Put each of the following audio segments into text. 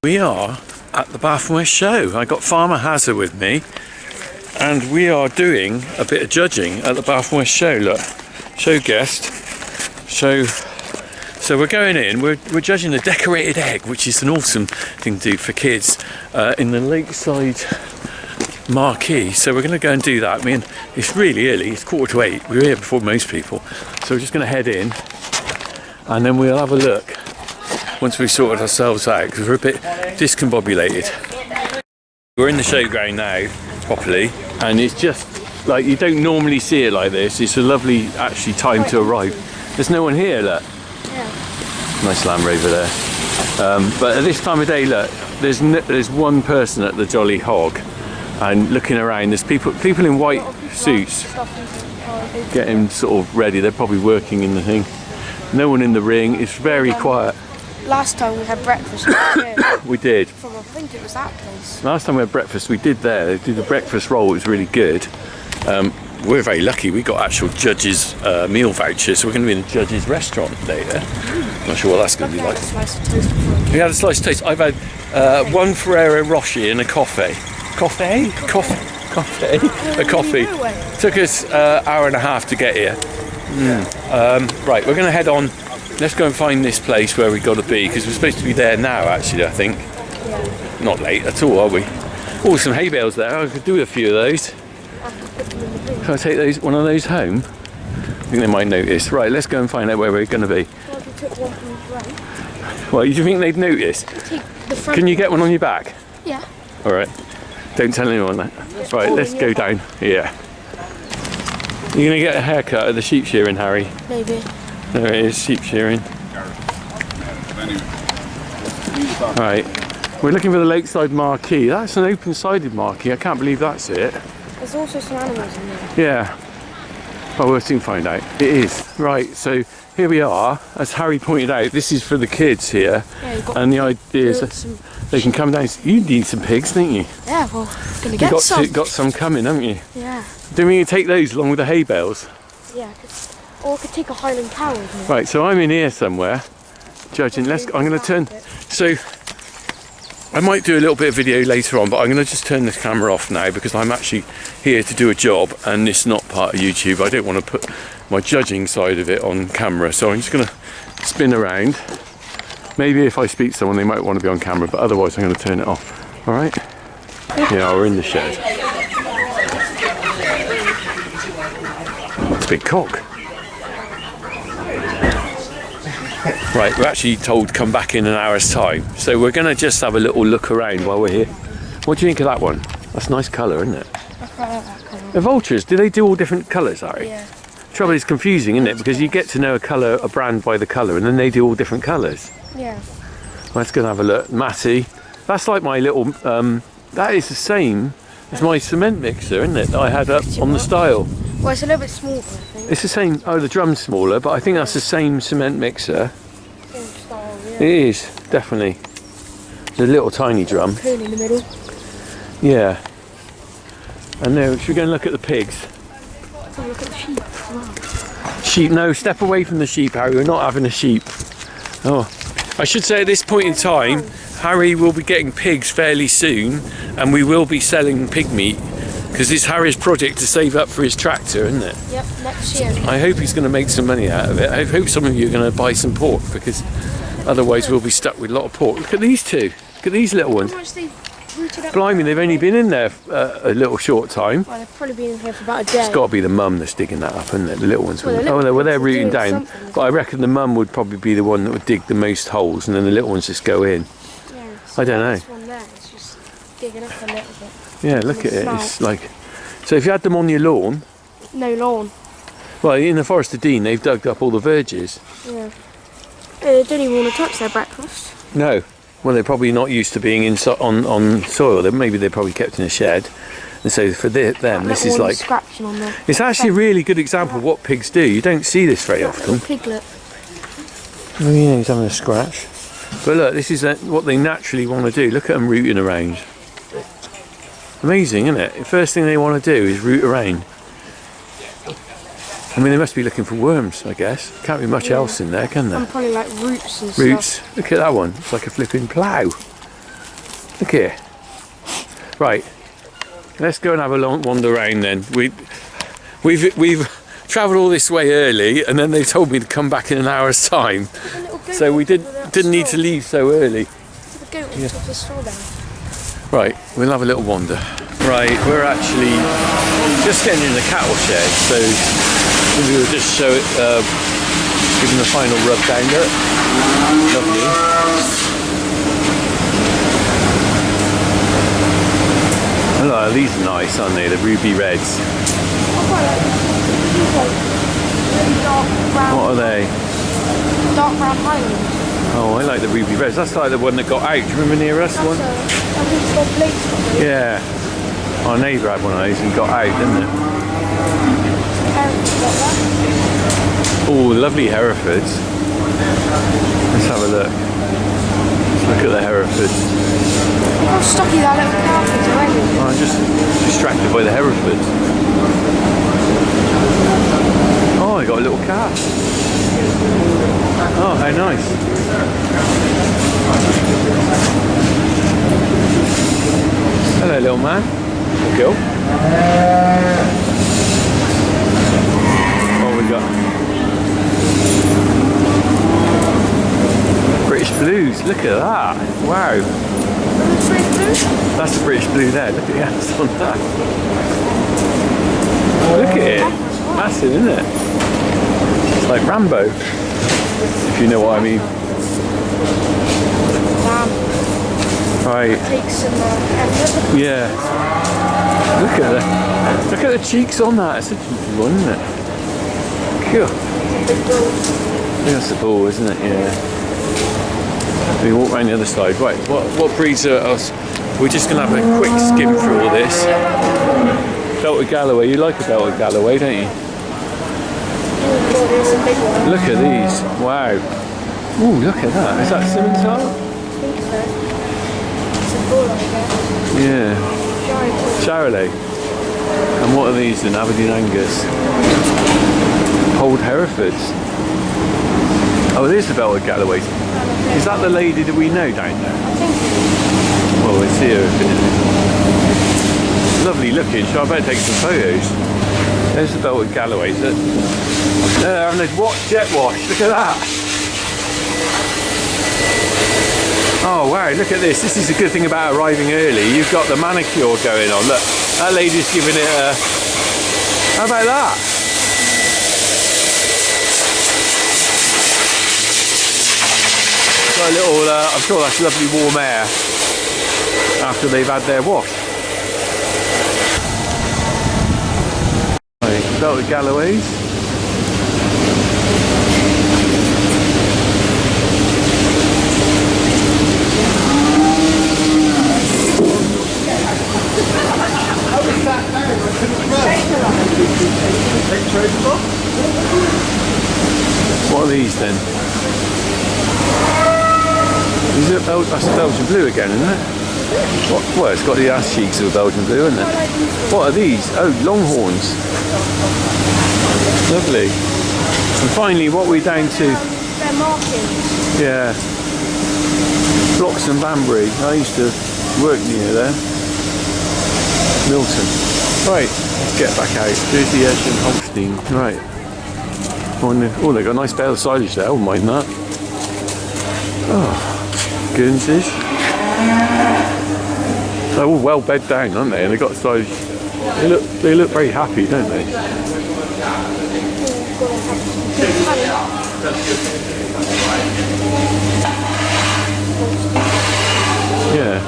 We are at the Balfmore show. I got Farmer Hazard with me, and we are doing a bit of judging at the Balfmore show. Look, show guest. So we're going in. We're judging the decorated egg, which is an awesome thing to do for kids in the lakeside marquee. So we're going to go and do that. I mean, it's really early. It's 7:45. We're here before most people, so we're just going to head in, and then we'll have a look once we've sorted ourselves out, because we're a bit discombobulated. We're in the showground now, properly, and it's just like, you don't normally see it like this. It's a lovely, actually, time to arrive. There's no one here, look. Yeah. Nice Land Rover there. But at this time of day, look, there's one person at the Jolly Hog, and looking around, there's people in white suits getting sort of ready. They're probably working in the thing. No one in the ring. It's very quiet. Last time we had breakfast, we did. From, I think it was that place. Last time we had breakfast, we did there. They did the breakfast roll. It was really good. We're very lucky. We got actual judges' meal vouchers, so we're going to be in the judges' restaurant later. Not sure what that's going to be like. We had a slice of toast. I've had one Ferrero Rocher and a coffee. A coffee. Took us an hour and a half to get here. Right, we're going to head on. Let's go and find this place where we've got to be, because we're supposed to be there now, actually, I think. Yeah. Not late at all, are we? Oh, some hay bales there. I could do a few of those. Can I take one of those home? I think they might notice. Right, let's go and find out where we're going to be. Well, we took one from the front. Well, do you think they'd notice? Can you get one on your back? Yeah. All right. Don't tell anyone that. Right, let's go down here. You're going to get a haircut at the sheep shearing, Harry? Maybe. There it is, sheep shearing. Right, we're looking for the lakeside marquee. That's an open-sided marquee. I can't believe that's it. There's also some animals in there. Yeah. Well, we'll soon find out. It is. Right, so here we are. As Harry pointed out, this is for the kids here. Yeah, you've got, and the idea is that they can come down. You need some pigs, don't you? Yeah, well, gonna get some. Got some coming, haven't you? Yeah. Do we need to take those along with the hay bales? Yeah. Or I could take a Highland cow with me. Right, so I'm in here somewhere, judging. I'm going to turn. So I might do a little bit of video later on, but I'm going to just turn this camera off now, because I'm actually here to do a job, and it's not part of YouTube. I don't want to put my judging side of it on camera, so I'm just going to spin around. Maybe if I speak to someone, they might want to be on camera, but otherwise I'm going to turn it off. All right? Yeah, we're in the shed. It's a big cock. Right, we're actually told to come back in an hour's time, so we're going to just have a little look around while we're here. What do you think of that one? That's a nice colour, isn't it? I quite like that colour. The vultures, do they do all different colours, Harry? Yeah. Trouble is confusing, isn't it? Because you get to know a colour, a brand by the colour, and then they do all different colours. Yeah. Let's go and have a look. Matty, that's like my little, that is the same as my cement mixer, isn't it, that I had up on the stile. Well, it's a little bit smaller, I think. It's the same, oh, the drum's smaller, but I think that's the same cement mixer. It is, definitely. The little tiny drum. Coon in the middle. Yeah. And now, should we go and look at the pigs? Let's have a look at the sheep as well. Sheep, no, step away from the sheep, Harry. We're not having a sheep. Oh, I should say at this point in time, Harry will be getting pigs fairly soon, and we will be selling pig meat, because it's Harry's project to save up for his tractor, isn't it? Yep, next year. I hope he's going to make some money out of it. I hope some of you are going to buy some pork, because otherwise we'll be stuck with a lot of pork. Look at these two. Look at these little ones. Blimey, they've only been in there a little short time. Well, they've probably been in here for about a day. It's got to be the mum that's digging that up, isn't it? The little ones. Well, they're rooting down. But I reckon the mum would probably be the one that would dig the most holes, and then the little ones just go in. Yeah, I don't know. This one there is just digging up a little bit. Yeah, look at it. It's like, so if you had them on your lawn. No lawn. Well, in the Forest of Dean, they've dug up all the verges. Yeah. They don't even want to touch their breakfast. No. Well, they're probably not used to being on soil. Maybe they're probably kept in a shed. And so for them, this is like... Scratching on there. It's actually a really good example of what pigs do. You don't see this very often. Piglet. Oh yeah, he's having a scratch. But look, this is what they naturally want to do. Look at them rooting around. Amazing, isn't it? The first thing they want to do is root around. I mean, they must be looking for worms, I guess. Can't be much else in there, can there? And probably like roots and Roots. stuff. Look at that one. It's like a flipping plough. Look here. Right, let's go and have a long wander around then. We've travelled all this way early, and then they told me to come back in an hour's time. So we didn't need to leave so early. Right, we'll have a little wander. Right, we're actually just getting in the cattle shed, so we will just show it, give them the final rub down there. Lovely. Oh, these are nice, aren't they? The ruby reds. What are they? Dark brown Highland. Oh, I like the ruby reds. That's like the one that got out. Do you remember near us one? Yeah. Our neighbour had one of those and got out, didn't it? Oh, lovely Herefords. Let's have a look. Let's look at the Herefords. Look how stocky that little calf is already. Oh, I'm just distracted by the Herefords. Oh, I got a little calf. Oh, how nice. Hello, little man. Girl. What we got? British Blues. Look at that. Wow. That's the British Blue there. Look at the ass on that. Look at it. Massive, isn't it? It's like Rambo. If you know what I mean. Right. Yeah. Look at the cheeks on that. It's a cheeky one, isn't it? Cool. I think that's the bull, isn't it? Yeah. We walk around the other side. Right. What breeds are us? We're just gonna have a quick skim through all this. Belted Galloway. You like a Belted Galloway, don't you? Look at these. Wow. Ooh, look at that. Is that Simmental? I think so. It's a bull, I guess. Yeah. Charolais. And what are these then? Aberdeen Angus. Old Herefords. Oh, there's the Belted Galloways. Is that the lady that we know down there? I think so. Well, we'll see her in a minute. Lovely looking, so I better take some photos. There's the Belted Galloways. They're having a jet wash. Look at that. Oh wow, look at this. This is a good thing about arriving early. You've got the manicure going on. Look, that lady's giving it a... How about that? Got a little, I'm sure that's lovely warm air after they've had their wash. Right, Belted Galloways. What are these then? Is it that's Belgian Blue again, isn't it? Well, it's got the ass cheeks of a Belgian Blue, isn't it? What are these? Oh, Longhorns. Lovely. And finally, what are we down to? They're markings. Yeah. Blocks and Banbury. I used to work near there. Milton. Right, let's get back out. Jersey Edge and Holstein. Right. Oh, they've got a nice bale of silage there. I wouldn't mind that. Oh, Guernseys. They're all well bed down, aren't they? And they've got silage. They look very happy, don't they? Yeah.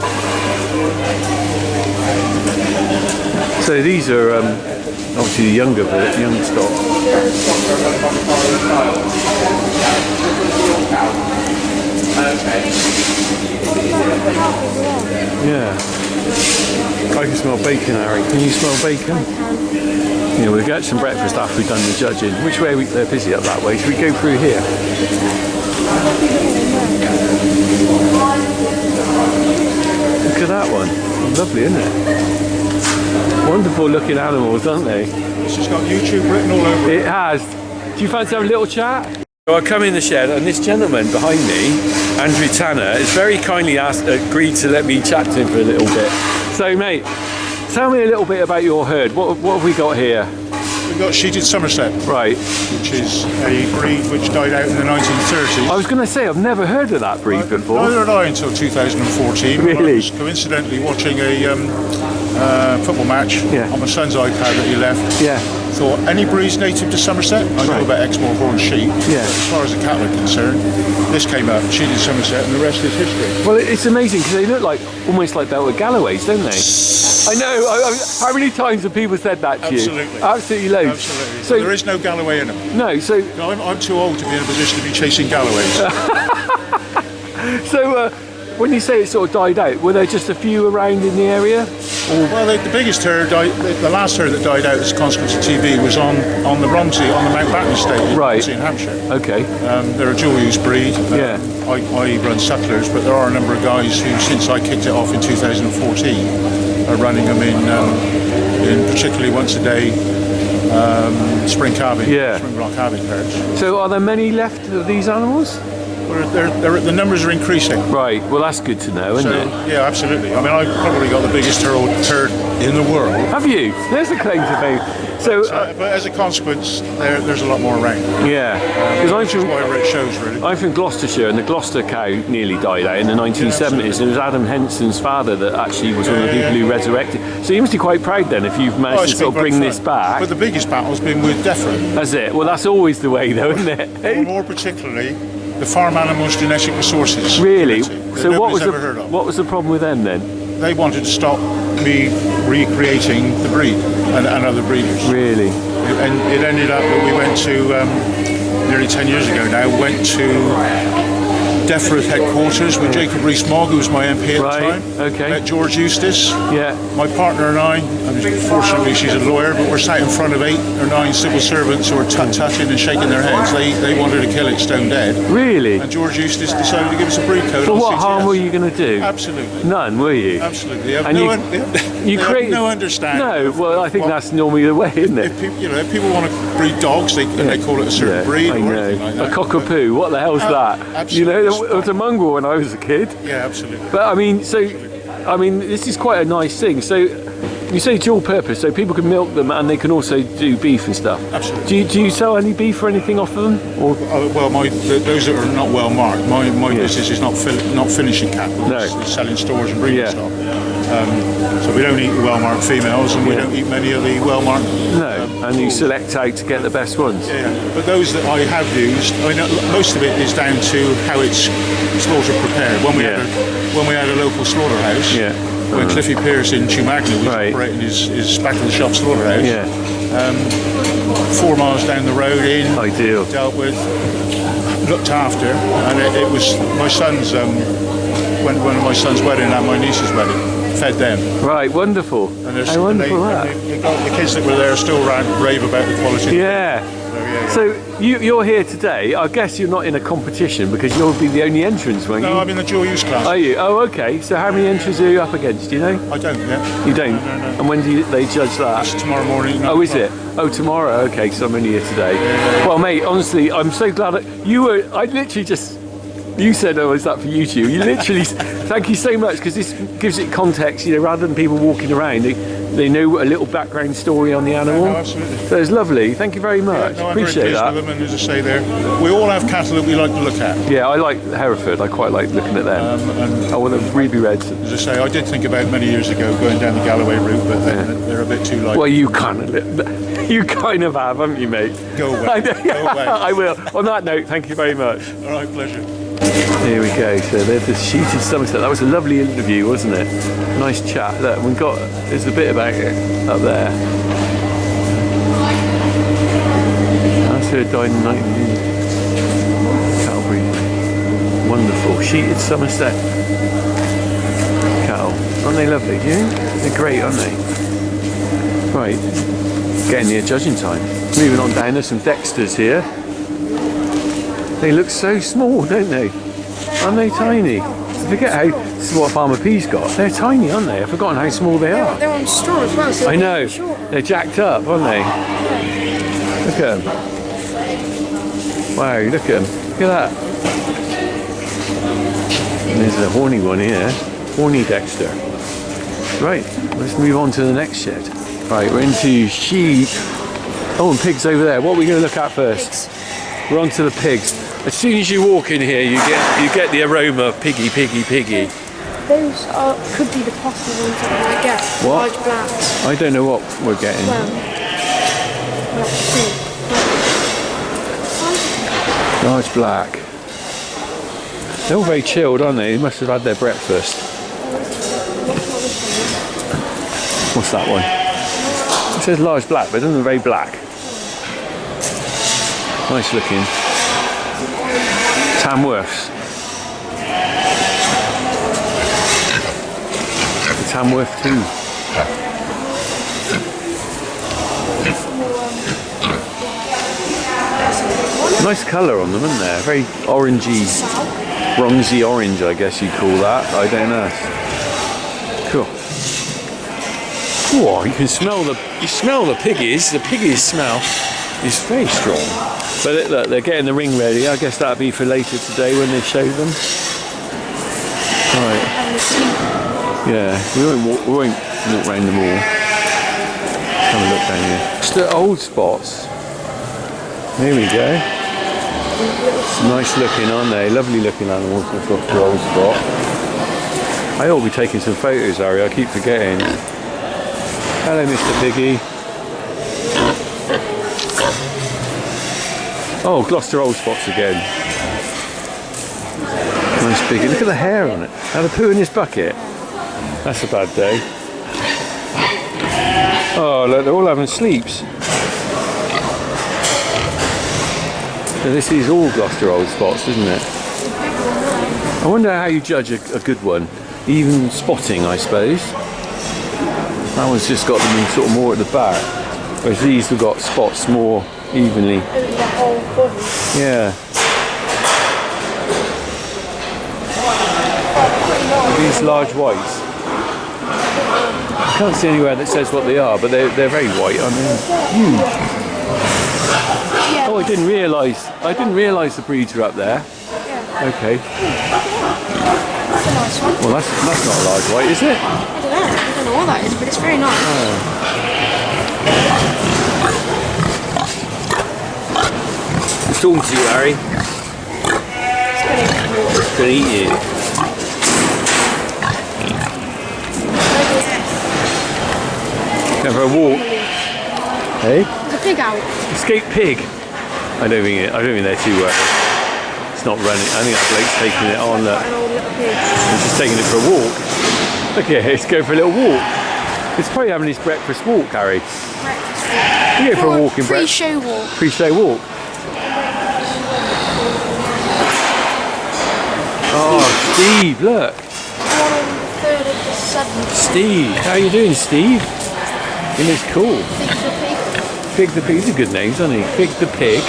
So these are obviously the young stock. Yeah. I can smell bacon, Harry. Can you smell bacon? I can. Yeah, we'll get some breakfast after we've done the judging. Which way they're busy up that way? Should we go through here? Look at that one. Lovely, isn't it? Wonderful looking animals, aren't they? It's just got YouTube written all over it. It has. Do you fancy having a little chat? So I come in the shed and this gentleman behind me Andrew Tanner, has very kindly agreed to let me chat to him for a little bit. So, mate, tell me a little bit about your herd. What have we got here? We've got sheeted Somerset, Right. which is a breed which died out in the 1930s. I was going to say, I've never heard of that breed before. Neither had I until 2014. Really? When I was coincidentally watching a football match on my son's iPad that he left. Yeah. Thought, any breeds native to Somerset? I know about Exmoor horn sheep. Yeah. But as far as the cattle are concerned, this came up, sheeted Somerset, and the rest is history. Well, it's amazing because they look like almost like Belted Galloways, don't they? I know. How many times have people said that to you? Absolutely. Absolutely loads. Absolutely. So there is no Galloway in them. no. So No, I'm too old to be in a position to be chasing Galloways. when you say it sort of died out, were there just a few around in the area? Well, the biggest herd, the last herd that died out as a consequence of TB was on the Romsey, on the Mountbatten estate in Romsey in Hampshire. Okay. They're a dual use breed. Yeah. I run sucklers, but there are a number of guys who, since I kicked it off in 2014, are running them in particularly once a day spring calving, spring block calving herds. So are there many left of these animals? The numbers are increasing. Right. Well, that's good to know, isn't it? Yeah, absolutely. I mean, I've probably got the biggest herd in the world. Have you? There's a claim to fame. So, but as a consequence, there's a lot more around. yeah, because Which is why it shows, really. I'm from Gloucestershire, and the Gloucester cow nearly died out in the 1970s. And it was Adam Henson's father that actually was one of the people who resurrected. So you must be quite proud then if you've managed to sort of bring this back. But the biggest battle's been with Defra. That's it. Well, that's always the way, though, isn't it? Or more particularly, the farm animals genetic resources. Really? Committee, So what was the problem with them then? They wanted to stop me recreating the breed and other breeders. Really? And it ended up that we went to, nearly 10 years ago now, went to Defra headquarters with Jacob Rees-Mogg, who was my MP at the time. Okay. Met George Eustace. Yeah. My partner and I mean, fortunately she's a lawyer, but we're sat in front of 8 or 9 civil servants who are tut-tutting and shaking their heads. They wanted to kill it stone dead. Really? And George Eustace decided to give us a breed code. But on what CTS. harm were you going to do? Absolutely. None, were you? Absolutely. They have And you create no understanding. No, well, I think that's normally the way, isn't it? If people want to breed dogs, they call it a certain breed I or know. anything like that. A cockapoo, what the hell's that? Absolutely. You know, it was a mongrel when I was a kid. Yeah, absolutely. But I mean, this is quite a nice thing. So you say dual purpose, so people can milk them and they can also do beef and stuff. Absolutely. Do you sell any beef or anything off of them? Or Well, those that are not well marked, my business is not finishing cattle. No. It's selling stores and breeding Yeah. stock. So we don't eat well marked females, and we don't eat many of the well marked. no, and you select out to get the best ones. Yeah, but those that I have used, I mean, most of it is down to how it's slaughter prepared. When we had a local slaughterhouse, when Cliffy Pearce in Chumagna was operating his back of the shop slaughterhouse, 4 miles down the road Ideal. dealt with, looked after, and it was my son's. One of my son's wedding and my niece's wedding, fed them. Right, wonderful. And How wonderful that. the kids that were there still rave about the quality. Yeah. So you're here today. I guess you're not in a competition because you'll be the only entrants, won't you? No, I'm in the dual use class. Are you? Oh, okay. So how many entries are you up against? Do you know? I don't yet. You don't? No. And when do they judge that? It's tomorrow morning. Oh, is it? Oh, tomorrow. Okay, so I'm only here today. Well, mate, honestly, I'm so glad that you were. I literally just. You said, "Oh, is that for YouTube?" You literally. Thank you so much because this gives it context. You know, rather than people walking around, they know a little background story on the animal. No, absolutely. So it's lovely. Thank you very much. I'm Appreciate very pleased that. with them, and as I say, we all have cattle that we like to look at. Yeah, I like Hereford. I quite like looking at them. And I want the ruby reds. as I say, I did think about many years ago going down the Galloway route, but they're a bit too light. Well, you kind of have, haven't you, mate? Go away. Go away. I will. On that note, thank you very much. All right, pleasure. Here we go. So there's the sheeted Somerset. That was a lovely interview, wasn't it? Nice chat. Look, there's a bit about it up there. That's her died in 19. Cattle breed. Wonderful. Sheeted Somerset cattle. Aren't they lovely? Do you think? They're great, aren't they? Right. Getting near judging time. Moving on down, there's some Dexters here. They look so small, don't they? Aren't they tiny? I forget how. This is what Farmer P's got. They're tiny, aren't they? I've forgotten how small they are. They're on straw as well. So I know. They're jacked up, aren't they? Look at them. Wow, look at them. Look at that. And there's a horny one here. Horny Dexter. Right, let's move on to the next shed. Right, we're into sheep. Oh, and pigs over there. What are we going to look at first? Pigs. We're on to the pigs. As soon as you walk in here, you get the aroma of piggy, piggy, piggy. Those could be the possible ones that we might get. What? Large blacks. I don't know what we're getting. Well, we'll have to see. Large black. They're all very chilled, aren't they? They must have had their breakfast. What's that one? It says large black, but it doesn't look very black. Nice looking. Tamworths. The Tamworth too. Nice colour on them, isn't there? Very orangey, bronzy orange, I guess you'd call that. I don't know. Cool. Oh, you can smell the piggies. The piggies smell is very strong. But look, they're getting the ring ready. I guess that'll be for later today when they show them. Right. Yeah, we won't walk around them all. Have a look down here. Just the old spots. There we go. Nice looking, aren't they? Lovely looking animals. That's off the old spot. I ought to be taking some photos, Harry. I keep forgetting. Hello, Mr. Piggy. Oh, Gloucester old spots again. Nice piggy. Look at the hair on it. Had a poo in this bucket. That's a bad day. Oh, look, they're all having sleeps. So this is all Gloucester old spots, isn't it? I wonder how you judge a good one. Even spotting, I suppose. That one's just got them sort of more at the back, whereas these have got spots more evenly. Yeah. These large whites. I can't see anywhere that says what they are, but they're very white. I mean, huge. Oh, I didn't realise the breeds were up there. Okay. That's a nice one. Well, that's not a large white, is it? I don't know what that is, but it's very nice. It's talking to you, Harry. It's going to eat you. Going for a walk. Hey? There's a pig out. Escape pig. I don't think they're too working. It's not running. I think that Blake's taking it on. Look. An old little pig. He's just taking it for a walk. Look at it, it's going for a little walk. It's probably having his breakfast walk, Harry. Breakfast walk. You go for a walk in breakfast. Pre-show walk. Pre-show walk. Oh, Steve, look. One on the 3rd of the 7th. Steve, how you doing, Steve? He looks cool. Pig the pig. Pig the pig. These are good names, aren't they? Pig the pig.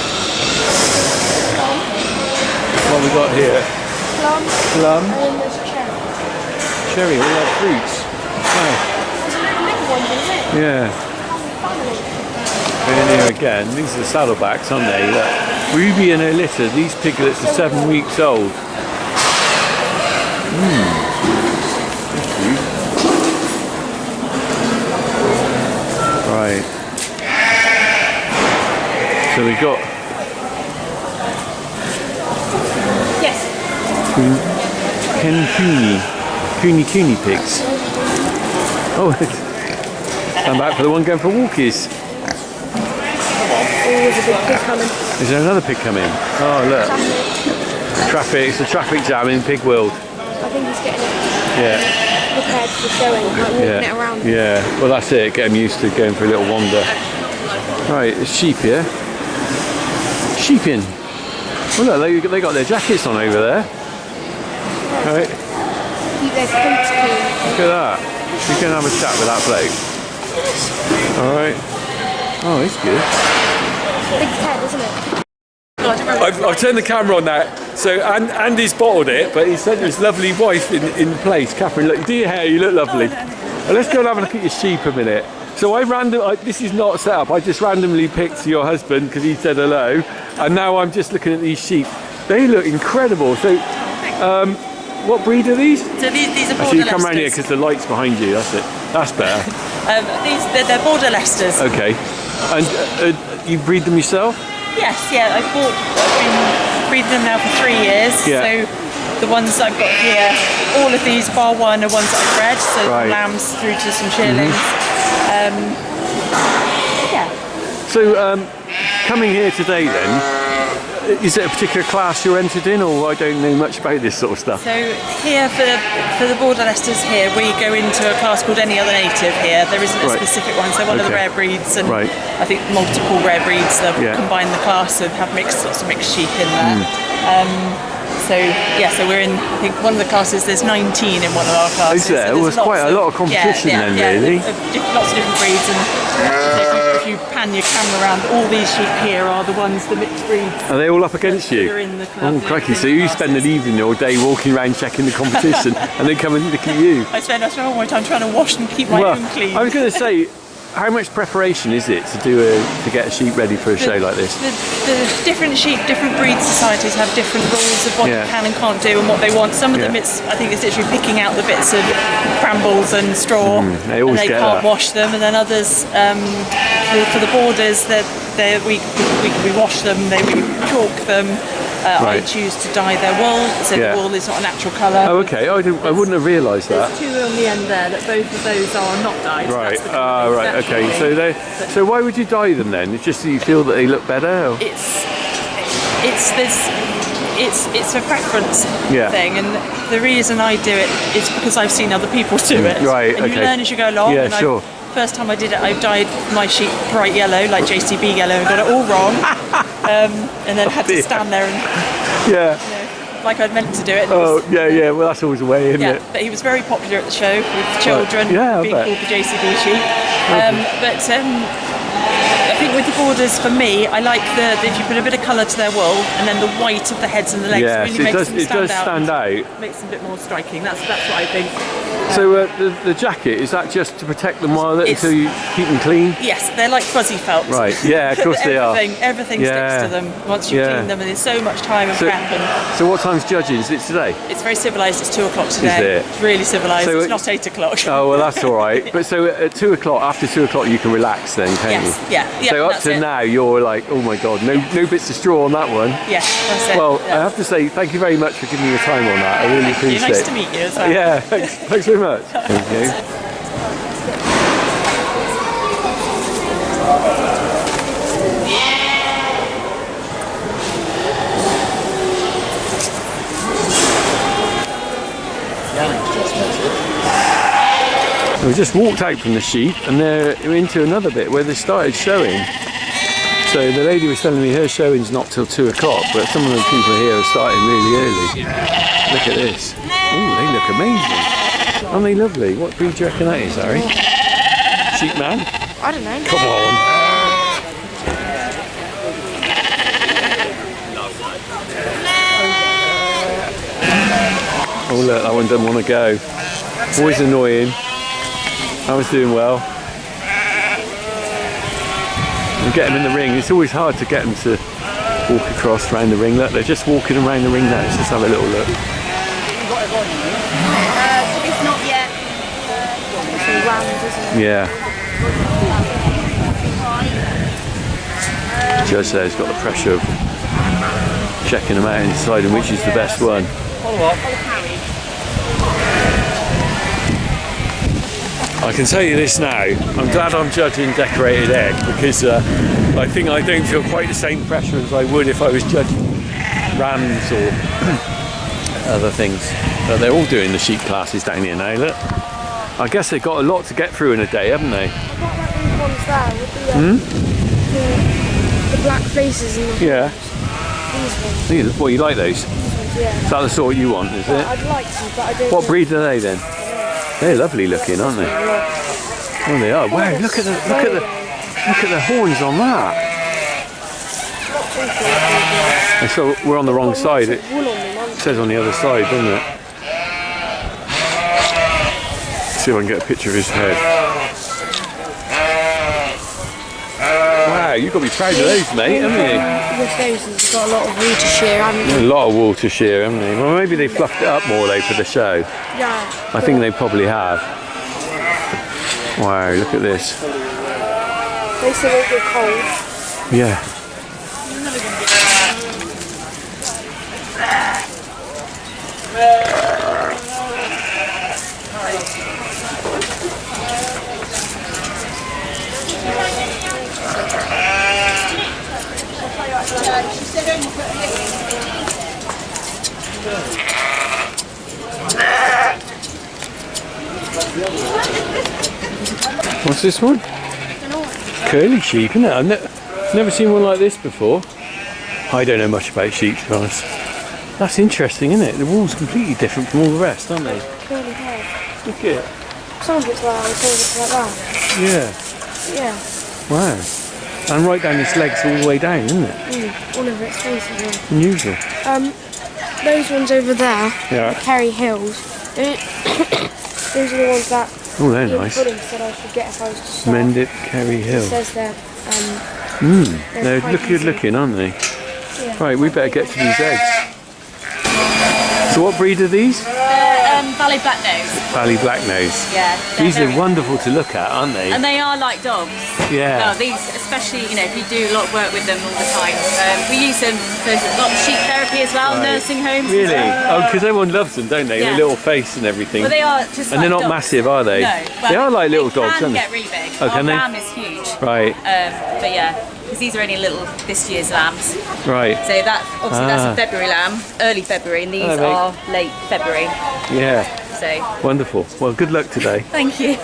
What we got here? Plum. Plum. And then there's cherry. Cherry, all that fruits. Wow. There's a little one, isn't it? Yeah. And here again, these are the saddlebacks, aren't they? Look. Ruby and her litter, these piglets are 7 weeks old. Right. So we've got Cooney pigs. Oh, I'm back for the one going for walkies. Oh, there's a big pig coming. Is there another pig coming? Oh, look. Traffic. It's a traffic jam in pig world. I think he's getting it Yeah. prepared for showing, like walking it around. Yeah. Well, that's it. Get them used to going for a little wander. Right, it's sheep here. Sheeping. Well, look, they got their jackets on over there. Right. Keep their coats clean. Look at that. You can have a chat with that bloke. Alright. Oh, it's good. Big head, isn't it? I've turned the camera on that. So Andy's bottled it, but he sent his lovely wife in place. Catherine, look, do your hair, you look lovely. Well, let's go and have a look at your sheep a minute. So this is not set up. I just randomly picked your husband because he said hello. And now I'm just looking at these sheep. They look incredible. So what breed are these? So these are Border Actually, you come around here Leicesters. because the light's behind you. That's it. That's better. They're Border Leicesters. Okay. And you breed them yourself? Yes, yeah. I've been breeding them now for 3 years. Yeah. So the ones I've got here, all of these bar one are ones that I've bred. So Right. from lambs through to some shearlings. Yeah. So coming here today then, is it a particular class you're entered in, or I don't know much about this sort of stuff? So here for the Border Leicesters here, we go into a class called Any Other Native here. There isn't a Right. specific one, so one of the Okay. rare breeds, and Right. I think multiple rare breeds that Yeah. combine the class and have lots of mixed sheep in there. So yeah, so we're in, I think one of the classes, there's 19 in one of our classes. Is there? So Well, there's it's quite lots a lot of competition then, yeah, really. lots of different breeds, and if you pan your camera around, all these sheep here are the ones, the mixed breeds. Are they all up against that you? are in the club, Oh, the crikey. So in you spend an evening or day walking around checking the competition and then come and look at you. I spend all my time trying to wash and keep my Well, own clean. I was going to say, how much preparation is it to get a sheep ready for a show like this? The different sheep, different breed societies have different rules of what Yeah. you can and can't do and what they want. Some of them, Yeah. I think it's literally picking out the bits of brambles and straw, they always and they get can't that. wash them. And then others, for the borders, we wash them, we chalk them. I Right. choose to dye their wool, so Yeah. the wool is not a natural colour. Oh, okay. I wouldn't have realised that. There's two on the end there that both of those are not dyed. so Right. that's the colour they Right. Okay. naturally- So why would you dye them then? It's just that you feel that they look better. Or? It's a preference Yeah. thing, and the reason I do it is because I've seen other people do it. Right, And you okay. learn as you go along. Yeah, and sure. First time I did it, I dyed my sheep bright yellow, like JCB yellow, and got it all wrong. And then had to dear. stand there and, Yeah. like I'd meant to do it. And it Oh, was- yeah. Well, that's always a way, isn't yeah, it? but he was very popular at the show with children Yeah, I being bet. called the JCB sheep. I think with the borders, for me, I like if you put a bit of colour to their wool, and then the white of the heads and the legs Yes, really it makes does. them It does stand stand out. makes them a bit more striking. That's what I think. So the jacket, is that just to protect them until you keep them clean? Yes, they're like fuzzy felt. Right, yeah, of course they are. Everything Yeah. sticks to them once you Yeah. clean them, and there's so much time and So, prep. And so what time's judging? Is it today? it's very civilised. It's 2 o'clock today. it? It's really civilised. So it's it- not 8 o'clock. Oh, well, that's all right. But so at 2 o'clock, after 2 o'clock, you can relax then, can't Yes, you? yeah, So up that's to it. now, you're like, oh my God, no bits of straw on that one. Yes, that's it. Well, yeah. I have to say, thank you very much for giving me your time on that. I really Thank you. appreciate Nice it. to meet you as well. Yeah, thanks very much. Thank you. We just walked out from the sheep and they're into another bit where they started showing. So the lady was telling me her showing's not till 2 o'clock, but some of the people here are starting really early. Look at this. Oh, they look amazing. Aren't they lovely? What breed do you reckon that is, Harry? Sheep man? I don't know. Come on. Oh look, that one doesn't want to go. Always annoying. I was doing well. And get them in the ring. It's always hard to get them to walk across around the ring. Look, they're just walking around the ring now. Let's just have a little look. It's not yet. It's round, isn't it? Yeah. Judge there's got the pressure of checking them out and deciding which is the best one. I can tell you this now, I'm glad I'm judging decorated egg because I think I don't feel quite the same pressure as I would if I was judging rams or other things. But they're all doing the sheep classes down here now, look. I guess they've got a lot to get through in a day, haven't they? I quite like these ones there with the black faces and the Yeah. these ones. Well, you like those? Yeah. Is that the sort you want, is it? I'd like to, but I don't. What breed are they then? They're lovely looking, aren't they? Oh, they are. Wow, look at the horns on that. And so we're on the wrong side. It says on the other side, doesn't it? See if I can get a picture of his head. Wow, Wow, you've got to be proud of those, mate, haven't With those, it's got a lot of water shear, haven't you? they? A lot of wool to shear, haven't they? Well, maybe they fluffed it up more though for the show. Yeah. I think they probably have. Wow, look at this. They still won't get cold. Yeah. What's this one? Curly sheep, isn't it? I've never seen one like this before. I don't know much about sheep, to be honest. That's interesting, isn't it? The wool's completely different from all the rest, aren't they? Curly hair. Look at it. Some of it's like that, some of it's like that. Yeah. Yeah. Wow. And right down its legs all the way down, isn't it? All of its faces are. Unusual. Those ones over there, Yeah. Kerry Hills. Those are the ones that Oh, they're Ian nice. Pudding said I should get if I was to start. Mendip, Kerry Hill. It says they're They're quite good easy. looking, aren't they? Yeah. Right, we better get to these eggs. So what breed are these? Valley Black Nose. Valley Blacknose. Yeah. These are wonderful to look at, aren't they? And they are like dogs. Yeah. No, these, especially, you know, if you do a lot of work with them all the time. We use them for a lot of sheep therapy as well, Right. nursing homes. Really? As well. Oh, because everyone loves them, don't they? Yeah. Their little face and everything. Well, they are just And like they're not dogs. massive, are they? No. Well, They are like little dogs, They aren't can they? get really big. Oh, Our can they? lamb is huge. Right, But yeah, because these are only little this year's lambs. right. So that obviously that's Ah. a February lamb, early February, and these Hello, mate. are late February. Yeah, So wonderful. Well, good luck today. thank you.